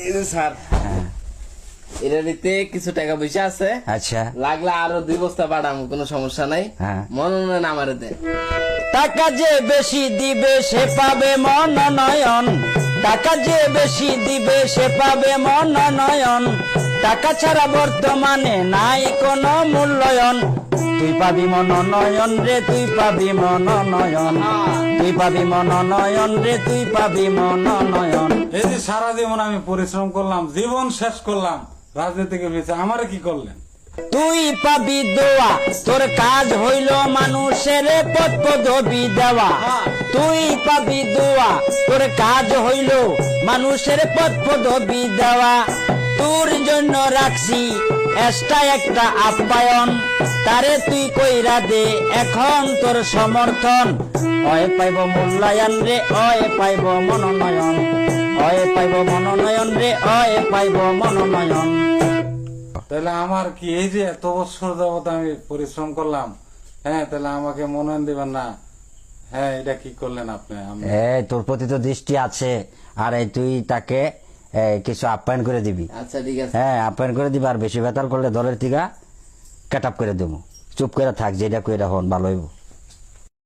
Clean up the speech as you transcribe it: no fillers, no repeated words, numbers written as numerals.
এই যে স্যার, এটা নিতে কিছু টাকা পয়সা আছে। আচ্ছা, লাগলে আরো 2 বস্তা পাঠাবো, কোনো সমস্যা নাই। হ্যাঁ। মনোনয়ন আমারে দেন। টাকা যে বেশি দিবে সে পাবে মনোনয়ন, টাকা যে বেশি দিবে সে পাবে মনোনয়ন, টাকা ছাড়া বর্তমানে নাই কোনো মূল্যায়ন। তুই পাবি মনোনয়ন রে, তুই পাবি মনোনয়ন, তুই পাবি মনোনয়ন রে, তুই পাবি মনোনয়ন। এই যে সারা জীবন আমি পরিশ্রম করলাম, জীবন শেষ করলাম রাজনীতিকে বেঁচে, আমারে কি করলেন? তুই পাবি দোয়া, তোর কাজ হইল মানুষের পদ পদবি দেওয়া। তুই পাবি দোয়া, তোর কাজ হইল মানুষের পদ পদবি দেওয়া। তোর জন্য রাখছি এক্সট্রা একটা আপ্যায়ন, তারে তুই কইরা দে এখন তোর সমর্থন। অয় পাইব মূল্যায়ন রে, অয় পাইব মনোনয়ন, অয় পাইব মনোনয়ন রে, অয় পাইব মনোনয়ন। তাহলে আমার কি এই যে এত বছর যাবত আমি পরিশ্রম করলাম, হ্যাঁ, তাহলে আমাকে মনোনয়ন দিবেন না? হ্যাঁ, এটা কি করলেন আপনি? তোর প্রতি তো দৃষ্টি আছে, আর তুই তাকে কিছু আপ্যায়ন করে দিবি। আচ্ছা ঠিক আছে। হ্যাঁ, আপ্যায়ন করে দিবি, আর বেশি বেতাল করলে দলের থেকে কাট আপ করে দেবো। চুপ করে থাক, যেটা কইরা হন ভালো হইব।